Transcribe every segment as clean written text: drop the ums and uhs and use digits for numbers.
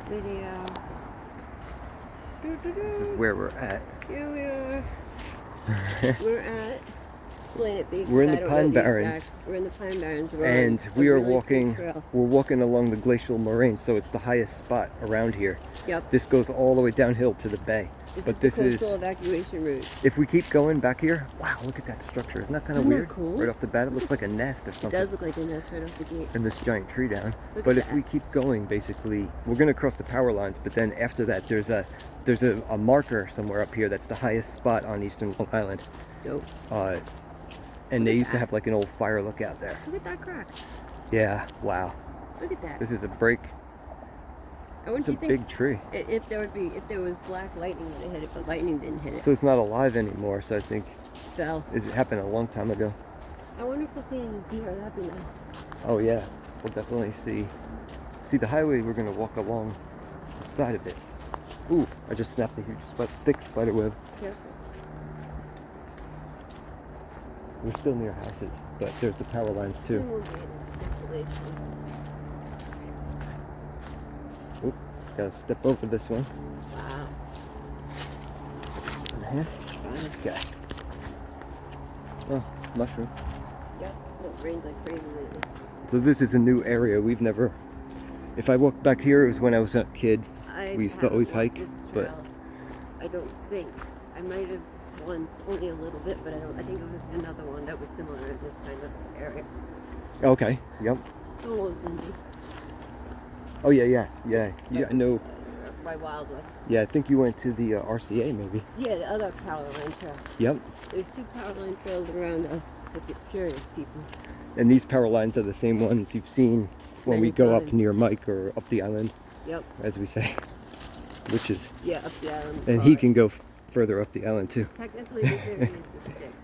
Video. This is where we're at. Here we are. We're at. Explain it, because we're in I the don't Pine know the Barrens. exact- We're in the Pine Barrens. We're And on we a are really walking. cool trail. We're walking along the glacial moraine, so it's the highest spot around here. Yep. This goes all the way downhill to the bay. This is the coastal evacuation route. If we keep going back here, wow, look at that structure. Isn't that kind of Isn't that weird? cool? Right off the bat, it looks like a nest or It something. does look like a nest right off the gate. And this giant tree down. Look But at if that. we keep going, basically, we're going to cross the power lines. But then after that, there's a marker somewhere up here that's the highest spot on eastern Long Island. Dope. And they used to that. have like an old fire lookout there. Look at that crack. Yeah, wow. Look at that. This is a break. I wouldn't It's a you think big tree. if there was black lightning when it hit it, but lightning didn't hit it. So it's not alive anymore, so I think Fell. it happened a long time ago. I wonder if we'll see any deer. That'd be nice. Oh yeah, we'll definitely see the highway. We're gonna walk along the side of it. Ooh, I just snapped a huge thick spider web. Careful. We're still near houses, but there's the power lines too. We won't be in desolation. Oop, gotta step over this one. Wow. On the hand. Okay. Oh, mushroom. Yep. It rains like crazy lately. So this is a new area. We've never. If I walked back here, it was when I was a kid. We used to haven't always walked hike, this but trail. I don't think. I might have once, only a little bit, but I think it was another one that was similar in this kind of area. okay. Yep. It's almost dingy. Oh yeah. I know. By wildlife. Yeah, I think you went to the RCA maybe. Yeah, the other power line trail. Yep. There's 2 power line trails around us for the curious people. And these power lines are the same ones you've seen when we Many go up times. near Mike or up the island, Yep. as we say. Which is, Yeah, up the island. and he can go further up the island too. Technically, this area is the sticks.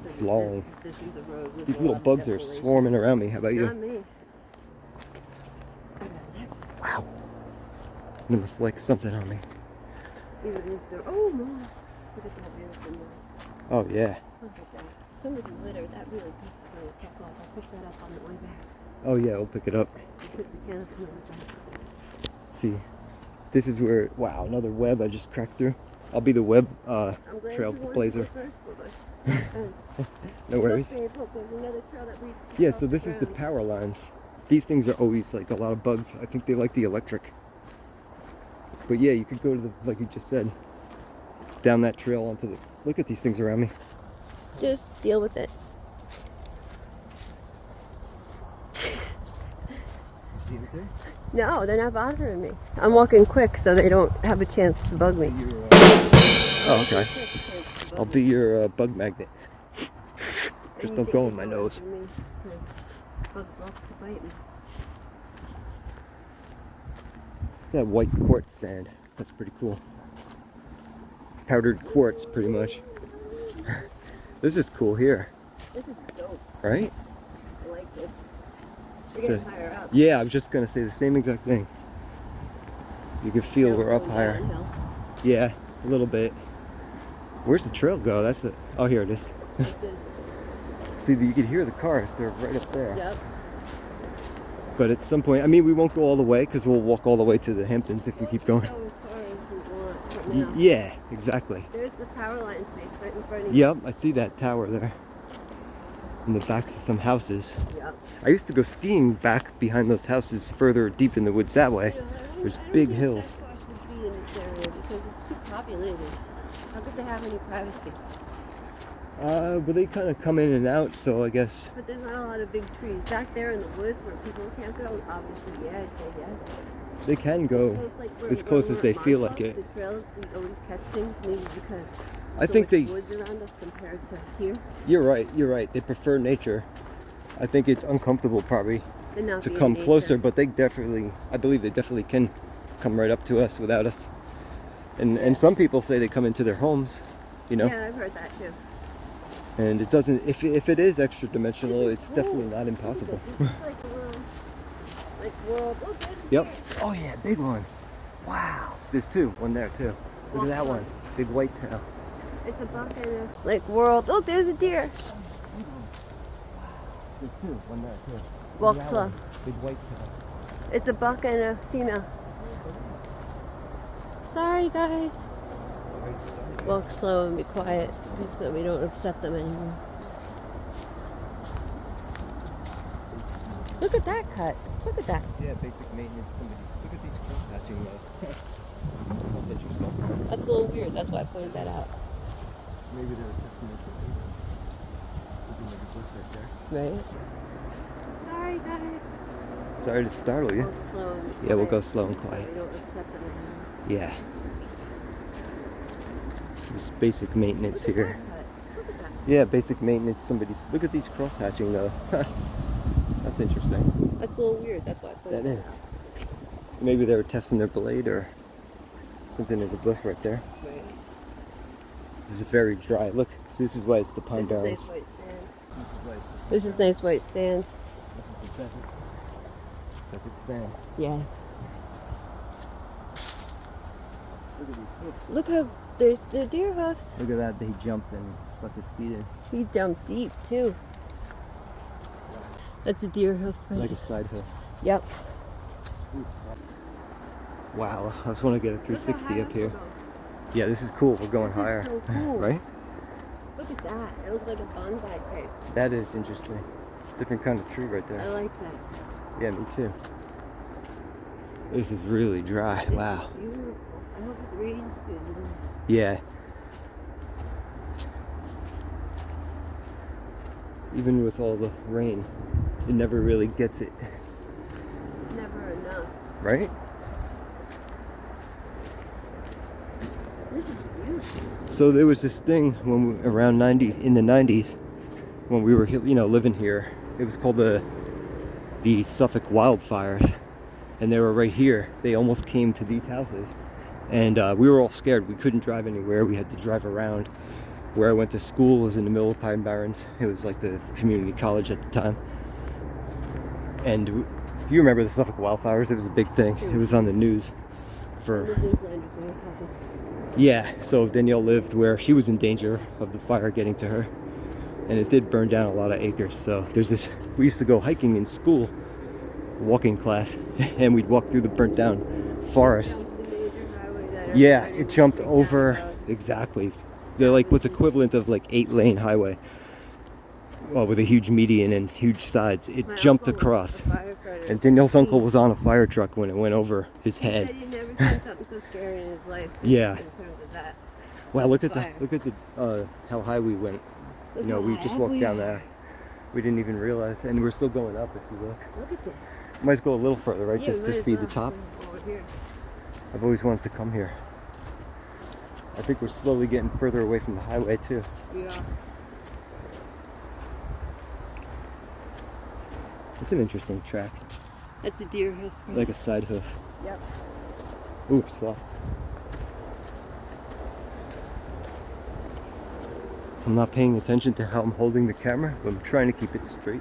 It's This- long. This is a road with These a little lot of bugs are desolation. swarming around me. How about Not you? me. Wow. They must like something on me. Even if they're, oh no! Look at that beautiful mouse. Oh yeah. Look at that. Somebody littered that really piece of fur. Check off. I'll pick that up on the way back. Oh yeah, we'll pick it up. I took the canopy on the back. See, this is where, wow, another web I just cracked through. I'll be the web I'm glad trail you wanted blazer. to go first, Bubba. No worries. Look, babe, look, there's another trail that leads Yeah, off so this is the ground. power lines. These things are always like a lot of bugs. I think they like the electric. But yeah, you could go to the, like you just said, down that trail onto the, look at these things around me. Just deal with it. No, they're not bothering me. I'm walking quick so they don't have a chance to bug me. Oh, okay. I'll be your bug magnet. Just don't go in my nose. Bugs love to bite me. It's that white quartz sand. That's pretty cool. Powdered quartz, pretty much. This is cool here, This is dope. right? I like this. We're So- getting higher up. Yeah, I was just gonna say the same exact thing. You can feel Now we're up going higher. downhill. Yeah, a little bit. Where's the trail go? That's it. Oh, here it is. Like this. See, you can hear the cars. They're right up there. Yep. But at some point, I mean, we won't go all the way because we'll walk all the way to the Hamptons if we keep going. Go as far as we want right now. Yeah, exactly. There's the power line space right in front of you. Yep, I see that tower there. In the backs of some houses. Yep. I used to go skiing back behind those houses further deep in the woods that way. You know, I don't- There's I don't big think hills. Sasquatch would be in this area because it's too populated. How could they have any privacy? Well, they kind of come in and out, so I guess. But there's not a lot of big trees. Back there in the woods where people can't go, obviously, yeah, I'd say yes. They can go Close, like, where- as close where as we're they at feel Montauk, like it. The trails, we always catch things, maybe because I so think much they- woods around us compared to here. You're right. They prefer nature. I think it's uncomfortable probably And not to be in come nature. closer, but they definitely, I believe they definitely can come right up to us without us. And some people say they come into their homes, you know, Yeah, I've heard that too. and it doesn't, if it is extra dimensional, This it's is definitely cool. not impossible. This is like a little, like world. Oh, there's a Yep. deer. Oh yeah, big one. Wow. There's two, one there too. Look at that one, big white tail. It's a buck and a like world. Oh, there's a deer. There's two, one there too. Walk Look at that slow. one, big white tail. It's a buck and a female. Sorry, guys. Walk slow and be quiet so we don't upset them anymore. Look at that cut. Look at that. Yeah, basic maintenance. Look at these cross hatching though. That's interesting. That's a little weird. That's why I pointed that out. Maybe they were testing it for later. Something like a bush right there. Right? Sorry, guys. Sorry to startle you. Walk slow and be quiet. Yeah, we'll go slow and quiet. We don't upset them anymore. Yeah. This basic maintenance Look at here. that cut. Look at that. Yeah, basic maintenance. Look at these cross hatching though. That's interesting. That's a little weird. That's why I pointed That is. Maybe they were testing their blade or something in the bush right there. Right. This is very dry. Look, see, this is why it's the Pine Barrens. Nice white sand. This is nice white sand. Desert sand. Yes. Look at these hoofs. Look how there's the deer hoofs. Look at that. He jumped and stuck his feet in. He jumped deep too. That's a deer hoof print. Like a side hoof. Yep. Wow, I just want to get a 360 up here. Go. Yeah, this is cool. We're going This higher. is so cool. Right? Look at that. It looks like a bonsai type. That is interesting. Different kind of tree right I there. like that. Yeah, me too. This is really dry. This Wow. is beautiful. I hope it rains soon. Yeah. Even with all the rain, it never really gets it. Never enough. Right? This is beautiful. So there was this thing when we, around 90s, in the 90s, when we were, living here. It was called the Suffolk wildfires, and they were right here. They almost came to these houses, and we were all scared. We couldn't drive anywhere. We had to drive around. Where I went to school was in the middle of Pine Barrens. It was like the community college at the time. And you remember the Suffolk wildfires? It was a big thing. It was on the news for. Yeah, so Danielle lived where she was in danger of the fire getting to her, and it did burn down a lot of acres. So there's this, we used to go hiking in school, walking class, and we'd walk through the burnt down forest. Yeah, it jumped over, exactly. They're like what's equivalent of like 8-lane highway. Well, with a huge median and huge sides. It jumped across. And Danielle's uncle was on a fire truck when it went over his head. He said he'd never seen something so scary in his life. Yeah. In terms of that. Wow, look at Fire. how high we went. Look You know, how we just high walked we down are. there. We didn't even realize, and we're still going up if you look. Look at this. Might as go a little further, right? Yeah, Just we to might as see well the top. come over here. I've always wanted to come here. I think we're slowly getting further away from the highway too. Yeah. It's an interesting track, That's a deer hoof. print. like a side hoof. Yep. Ooh, soft. I'm not paying attention to how I'm holding the camera, but I'm trying to keep it straight.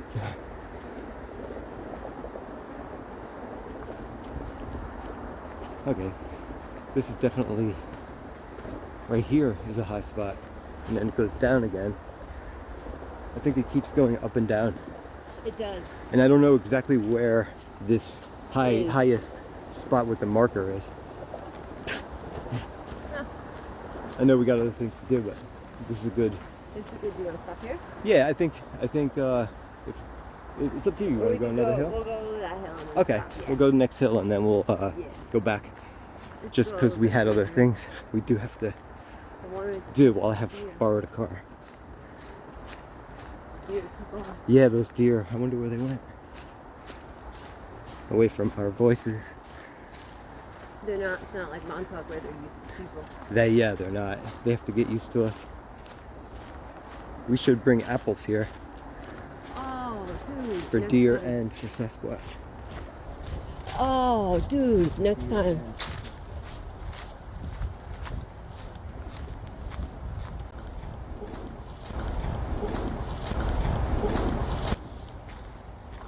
Okay, this is definitely, right here is a high spot, and then it goes down again. I think it keeps going up and down, It does. and I don't know exactly where this Is. highest spot with the marker is. I know we got other things to do, but this is a good. It's good. Do you want to stop here? Yeah, I think if, it's up to you. You Or want we to go can another hill? We'll go that hill. And then Okay, stop, yeah. we'll go to the next hill and then we'll Yeah. go back. Let's Just go because we over had other there. things we do have to I wanted do while I have Yeah. borrowed a car. you to keep on. Yeah, those deer. I wonder where they went. Away from our voices. They're not. It's not like Montauk where they're used to people. They're not. They have to get used to us. We should bring apples here Oh, dude. for next deer time. and for Sasquatch. Oh, dude. Next time.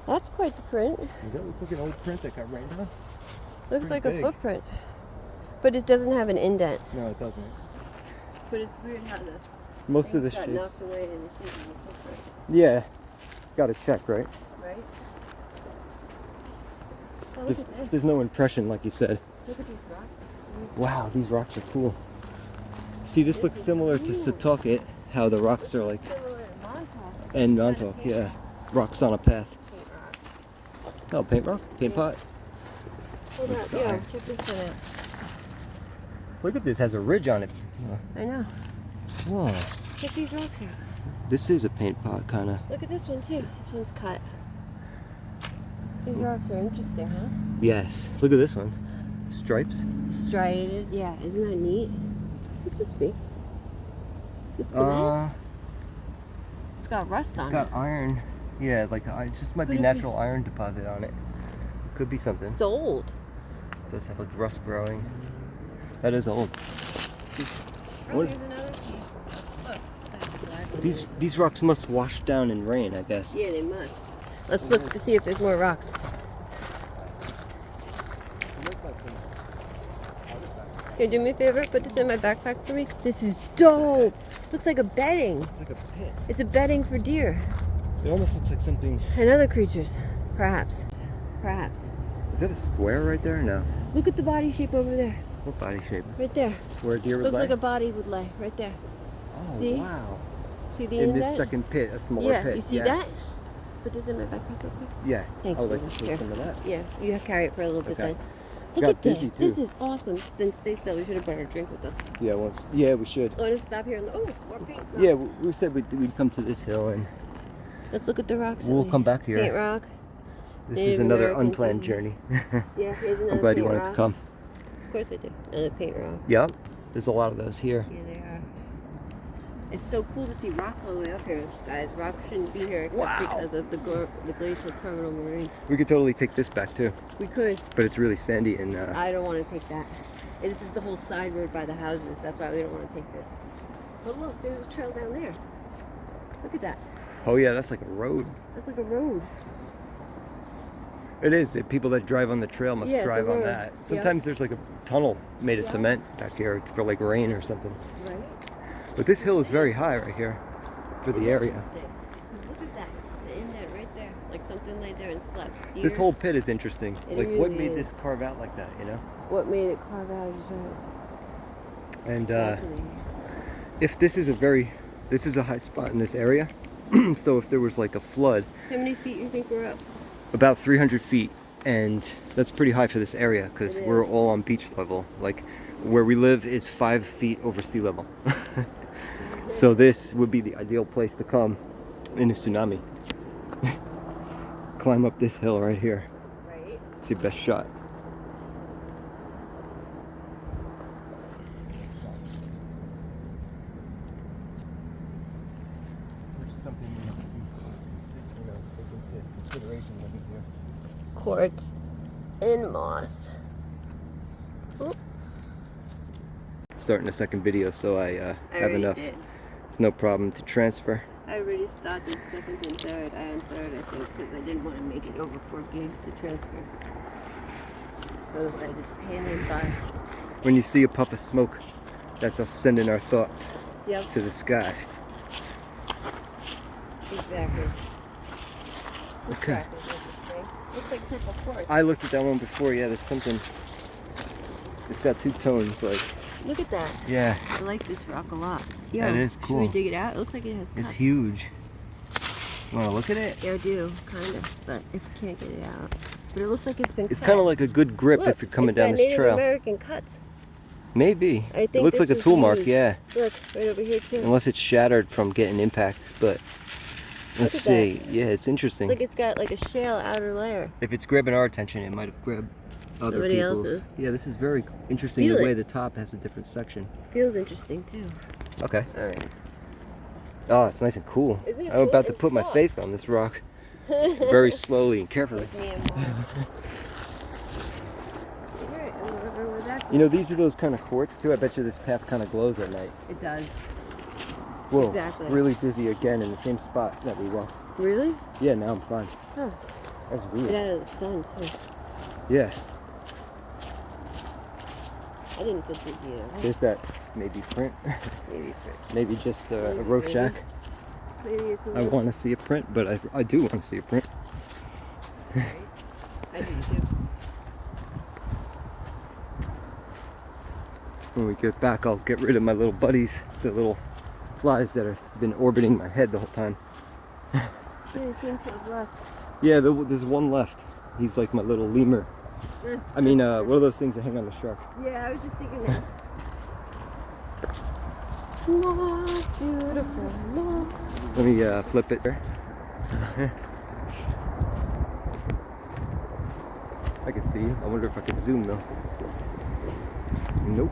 That's quite the print. Does that look like an old print that got rained on? Looks pretty like big. a footprint. But it doesn't have an indent. No, it doesn't. But it's weird how the Most of the things got shapes. knocked away and it's even a footprint, Yeah. Gotta check, right? right? Oh, look There's, at this. there's no impression, like you said. Look at these rocks. Wow, these rocks are cool. See, this looks similar to Setauket, how the rocks are like, Similar to Montauk. and Montauk, yeah. Rocks on a path. Paint rock. Oh, paint rock? Paint pot? Hold on, Sorry. yeah, check this one out. Look at this, has a ridge on it. I know. Whoa. Check these rocks out. This is a paint pot, kind of. Look at this one too. This one's cut. These rocks are interesting, huh? Yes. Look at this one. Stripes. Striated, yeah. Isn't that neat? What's this be? This cement? It's got rust on It's got it. iron. Yeah, like it just might be Could it natural iron deposit on it. Could be something. It's old. It does have like rust growing. That is old. Oh, What- here's another piece. Look, that's black one. These rocks must wash down in rain, I guess. Yeah, they must. Let's look to see if there's more rocks. Can you do me a favor? Put this in my backpack for me. This is dope. Looks like a bedding. It's like a pit. It's a bedding for deer It almost looks like something. and other creatures. Perhaps. Perhaps. Is that a square right there? No. Look at the body shape over there. What body shape? Right there. Where a deer would Looks lay? like a body would lay. Right there. Oh, See? wow. See the In indent? this second pit, a smaller Yeah, pit. you see yes. that? Put this in my backpack real quick. Yeah. Thanks, I would like baby. to see Here. some of that. Yeah, you carry it for a little bit Okay. then. Look Got at this. dizzy, This too. is awesome. Then stay still. We should have brought our drink with us. Yeah, once. Yeah, we should. Want to stop here and oh, more paint. Yeah, we said we'd come to this hill and Let's look at the rocks. we'll come back here. Paint rock. This Native is another American unplanned too. journey. Yeah, here's another I'm glad you paint wanted rock. to come. Of course I do. Another paint rock. Yep. There's a lot of those here. Yeah, they are. It's so cool to see rocks all the way up here, guys. Rocks shouldn't be here except Wow. because of the glacial terminal moraine. We could totally take this back too, We could. but it's really sandy and I don't want to take that. This is the whole side road by the houses. That's why we don't want to take this. But look, there's a trail down there. Look at that. oh yeah, that's like a road. That's like a road. It is. The people that drive on the trail must Yeah, it's a drive on road. that. Yep. Sometimes there's like a tunnel made of Yeah. cement back here for like rain or something. Right? But this hill is very high right here for the area. Look at that. The indent right there. Like something laid there and slept. This Deer. whole pit is interesting. It Like what really made is. this carve out like that, you know? What made it carve out is right. And Fascinating. if this is a high spot in this area. So if there was like a flood, How many feet you think we're up? about 300 feet, and that's pretty high for this area because It we're is. all on beach level. Like where we live is 5 feet over sea level. So this would be the ideal place to come in a tsunami. Climb up this hill right here. Right? It's your best shot. Which is something you know, take into consideration living here. Quartz and moss. Oh, Starting a second video, so I have already enough. did. It's no problem to transfer. I already started second and third. I am third, I think, because I didn't want to make it over 4 gigs to transfer. So I just panning by. When you see a puff of smoke, that's us sending our thoughts Yep, to the sky. exactly. This Okay. rock is interesting. Looks like purple quartz. I looked at that one before. Yeah, there's something. It's got two tones. Like, Look at that. yeah, I like this rock a lot. Yo, That is Should cool. we dig it out? It looks like it has it's cuts. huge. You want to look at it? Yeah, I do, kind of. But if you can't get it out. But it looks like it's been It's cut. kind of like a good grip Look, if you're coming it's got down this Native trail. American cuts. Maybe. I It think looks this like a was tool mark, used. yeah. Look, right over here too. Unless it's shattered from getting impact, but let's at see. Yeah, it's interesting. It's like it's got like a shale outer layer. If it's grabbing our attention, it might have grabbed other Somebody people's. else's. Yeah, this is very interesting. Feel The it. way the top has a different section. Feels interesting too. Okay. All right. Oh, it's nice and cool. Isn't it I'm cool? about to It's put my soft. face on this rock very slowly and carefully. Like me and Mom. Alright, I wonder where that You know, these are those kind of quartz too. I bet you this path kind of glows at night. It does. Whoa, Exactly. really dizzy again in the same spot that we walked. Really? Yeah, now I'm fine. Huh. That's Get weird. out of the sun too. Yeah, I didn't feel dizzy either. there's that maybe print. Maybe, Maybe just a Maybe, Rorschach. maybe it's a I little. want to see a print, but I do want to see a print. Right? I do too. When we get back, I'll get rid of my little buddies, the little flies that have been orbiting my head the whole time. Yeah, it seems to have left. Yeah, there's one left. He's like my little lemur. I mean, what are those things that hang on the shark? Yeah, I was just thinking that. More beautiful, more. Let me flip it there. I can see. I wonder if I can zoom though. Nope.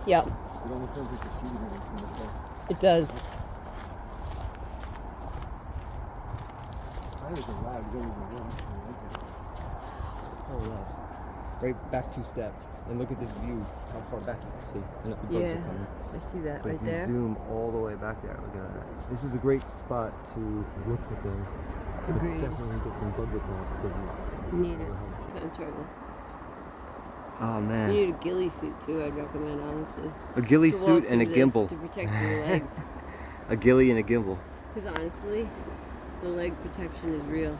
Yep, It almost sounds like a shooting from the far. it does. Oh, wow. Right back 2 steps. And look at this view. How far back you can see. And the bugs Yeah, are coming. I see that But right if you there. zoom all the way back there, look at that. This is a great spot to look for things. But Agreed. definitely get some bug repellent because You need it. Time travel. Oh You man. need a ghillie suit too, I'd recommend, honestly. A ghillie To walk suit and a through this gimbal. To protect your legs. A ghillie and a gimbal. Because honestly, the leg protection is real.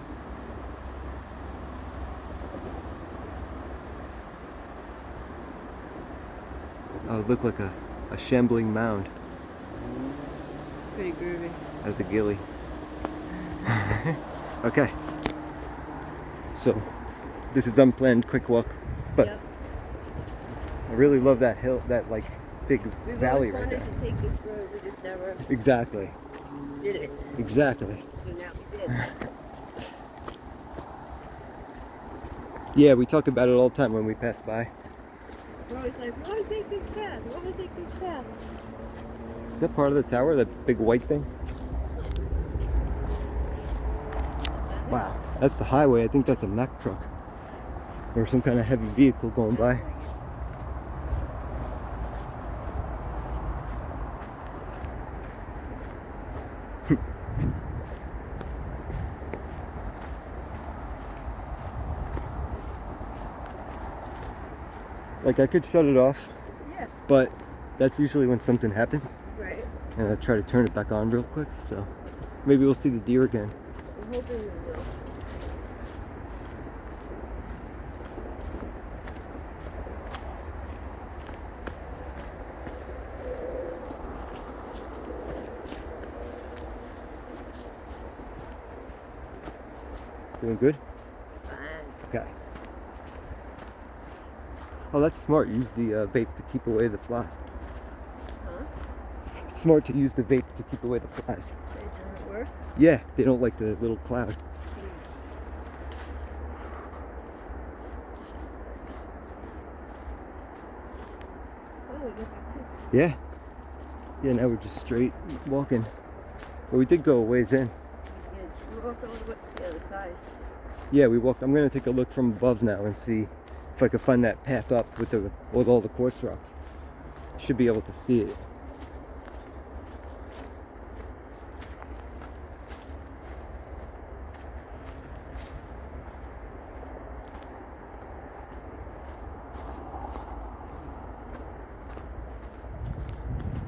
Oh, it looked like a shambling mound It's pretty groovy. as a ghillie. Okay. So, this is Unplanned QuickWalk. But Yep. I really love that hill, that like big We've valley always right wanted there. to take this road, we just never Exactly. did it. Exactly. So now we did. Yeah, we talk about it all the time when we pass by. We're always like, we want to take this path, we want to take this path. Is that part of the tower, that big white thing? Wow, that's the highway. I think that's a Mack truck or some kind of heavy vehicle going by. Like I could shut it off, Yeah, but that's usually when something happens, right. and I try to turn it back on real quick. So maybe we'll see the deer again. I'm hoping we will. Doing good? Fine. Okay. Oh, that's smart. Use the vape to keep away the flies. Huh? It's smart to use the vape to keep away the flies. It doesn't work? Yeah, they don't like the little cloud. Oh, we got back to Yeah. Yeah, now we're just straight walking. But we did go a ways in. we walked all the way to the other side. Yeah, we walked. I'm gonna take a look from above now and see if I can find that path up with all the quartz rocks. Should be able to see it.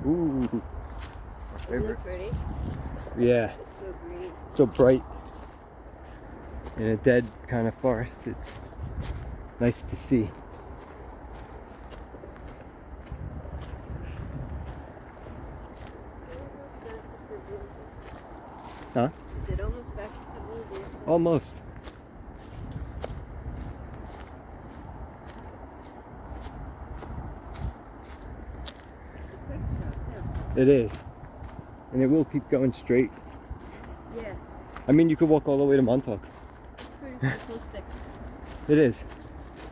Ooh, my Isn't favorite. it pretty? Yeah, It's so green. so bright. In a dead kind of forest, it's nice to see. Huh? Is it almost back to civilization? Almost. It's a quick shot, too. It is. And it will keep going straight. Yeah, I mean, you could walk all the way to Montauk. it's pretty simplistic. It is.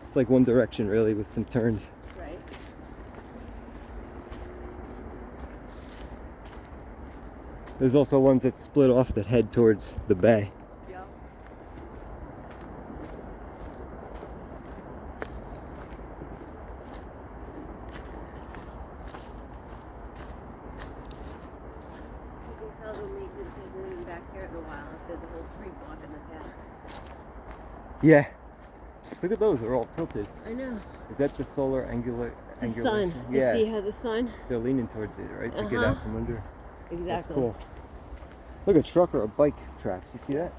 It's like one direction, really, with some turns. Right. There's also ones that split off that head towards the bay. Yep. back here in a while if there's a whole tree blocking the path. Yeah. Look at those, they're all tilted. I know. Is that the solar angulation? It's the sun. Yeah. You see how the sun? They're leaning towards it, right? To get out from under. Exactly. That's cool. Look, a truck or a bike tracks. You see that?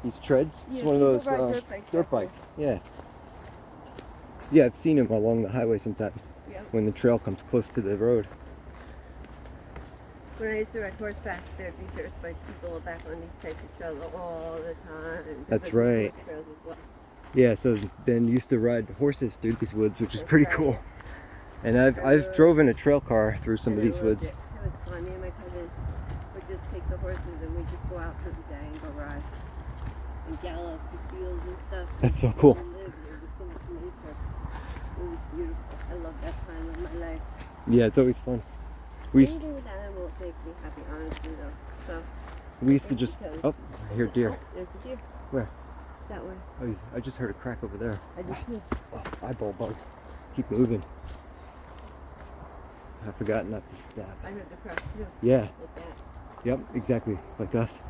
These treads? It's Yeah, one of those people ride dirt bikes dirt back bike. Yeah. Yeah, I've seen them along the highway sometimes. Yep. When the trail comes close to the road. When I used to ride horseback, there'd be dirt bike people back on these types of trails all the time. That's right. Horse trails as well. Yeah, so then used to ride horses through these woods, which is That's pretty right. cool. And I've driven a trail car through some of And I these loved woods. It was fun. Me and my cousin would just take the horses and we'd just go out for the day and go ride and gallop the fields and stuff. That's so cool. And live. There was so much nature. It was beautiful. I love that time of my life. Yeah, it's always fun. We used, Anything with animals makes me happy, honestly, though. So we used to just. Oh, I hear deer. oh, there's the deer. Where? That way. Oh, I just heard a crack over there. I did too. Oh, eyeball bug. Keep moving. I forgot not to stab. I heard the crack too. Yeah. Like that. Yep. Exactly. Like us.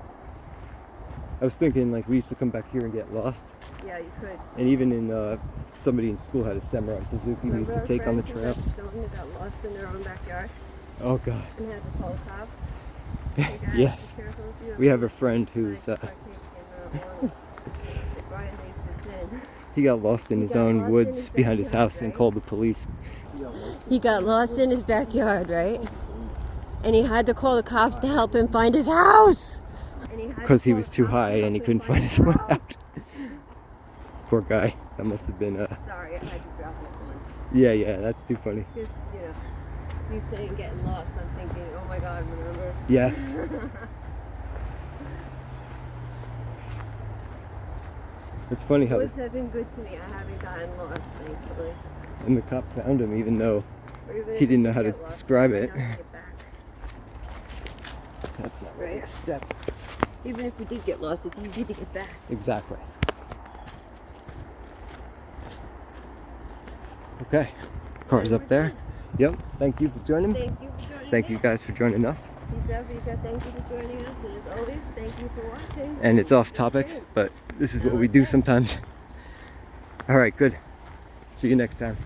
I was thinking like we used to come back here and get lost, Yeah, you could. and even in somebody in school had a samurai Suzuki we used to take on the trails. Children that got lost in their own backyard Oh God. and had to call the cops. Hey, guys, Yes. be careful if you We have a friend who's he got lost in his own woods behind his house and called the police. He got lost in his backyard, right? And he had to call the cops to help him find his house. Because he was too high and he couldn't find his way out. Poor guy. That must have been Sorry, I had to drop it once. yeah, that's too funny. Just, you saying getting lost, I'm thinking, oh my God, remember? Yes. It's funny how Woods have been good to me. I haven't gotten lost, thankfully. and the cop found him even though Or even he if didn't you know how to get lost, describe I it. know how to get back. That's not really a Right. step. Even if you did get lost, it's easy to get back. Exactly. Okay. Car's up there. Yep. Thank you for joining me. Thank you for joining Thank me. you guys for joining us. Thank you for joining us, and as always, thank you for watching. And it's off topic, but this is what we do sometimes. All right, good. See you next time.